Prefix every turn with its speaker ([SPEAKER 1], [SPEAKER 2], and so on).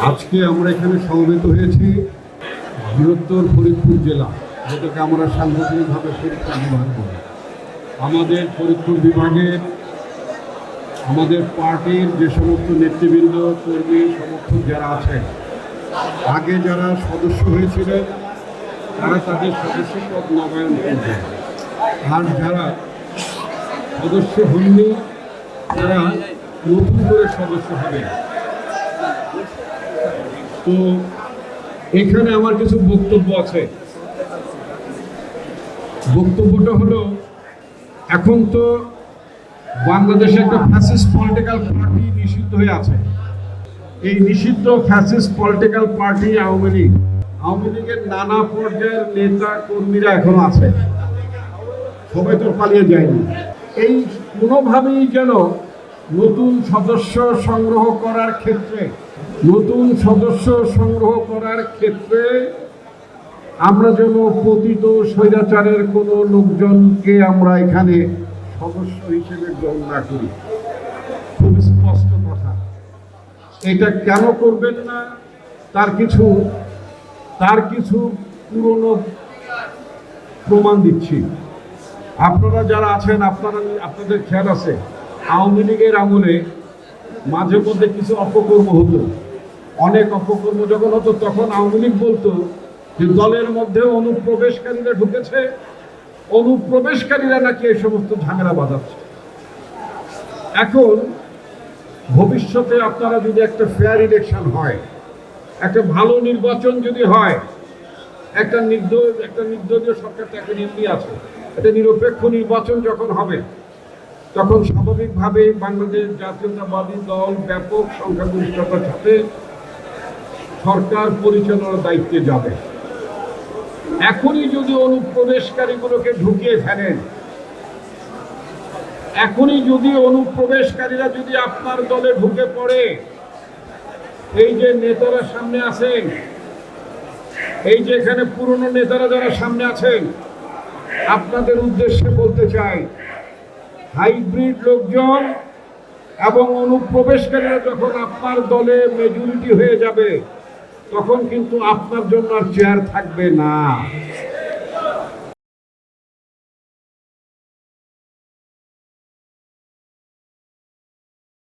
[SPEAKER 1] আজকে আমরা এখানে সমবেত হয়েছি বৃহত্তর ফরিদপুর জেলা, যেটাকে আমরা সাংগঠনিকভাবে ফরিদপুর বিভাগ বলি। আমাদের ফরিদপুর বিভাগের আমাদের পার্টির যে সমস্ত নেতৃবৃন্দ, কর্মী, সমর্থক যারা আছেন, আগে যারা সদস্য হয়েছিলেন তারা তাদের সদস্যপদ নবায়ন করবেন, আর যারা সদস্য হননি তারা নতুন করে সদস্য হবেন। তো এখানে আমার কিছু বক্তব্য আছে। বক্তব্যটা হলো, এখন তো বাংলাদেশে একটা ফ্যাসিস্ট পলিটিক্যাল পার্টি নিষিদ্ধ হয়ে আছে। এই নিষিদ্ধ ফ্যাসিস্ট পলিটিক্যাল পার্টি আওয়ামী লীগের নানা পর্যায়ের নেতা কর্মীরা এখনো আছে, সবাই তো পালিয়ে যায়নি। এই কোনোভাবেই যেন নতুন সদস্য সংগ্রহ করার ক্ষেত্রে আমরা যেন পতিত স্বৈরাচারের কোনো লোকজনকে আমরা এখানে সদস্য হিসেবে গ্রহণ না করি। খুব স্পষ্ট কথা। এটা কেন করবেন না তার কিছু পুরনো প্রমাণ দিচ্ছি। আপনারা যারা আছেন, আপনাদের খেয়াল আছে, আওয়ামী লীগের আমলে মাঝে মধ্যে কিছু অপকর্ম হতো। অনেক অপকর্ম যখন হতো তখন আওয়ামী লীগ বলতো যে দলের মধ্যে অনুপ্রবেশকারীরা ঢুকেছে, অনুপ্রবেশকারীরা নাকি এই সমস্ত ঝামেলা বাঁধাচ্ছে। এখন ভবিষ্যতে আপনারা যদি একটা ফেয়ার ইলেকশন হয়, একটা ভালো নির্বাচন যদি হয়, একটা নির্দলীয় সরকার তো একটা নির্ণয় আছে, একটা নিরপেক্ষ নির্বাচন যখন হবে, তখন স্বাভাবিকভাবেই বাংলাদেশ জাতীয়তাবাদী দল ব্যাপক সংখ্যাগরিষ্ঠতার সাথে সরকার পরিচালনার দায়িত্বে যাবে। এখনই যদি অনুপ্রবেশকারীগুলোকে ঢুকিয়ে ফেলেন, এখনই যদি অনুপ্রবেশকারীরা যদি আপনার দলে ঢুকে পড়ে, এই যে নেতারা সামনে আছেন, এই যে এখানে পুরনো নেতারা যারা সামনে আছেন, আপনাদের উদ্দেশ্যে বলতে চাই, হাইব্রিড লোকজন এবং অনুপ্রবেশকারীরা যখন আপনার দলে মেজরিটি হয়ে যাবে, তখন কিন্তু আপনার জন্য আর চেয়ার থাকবে না।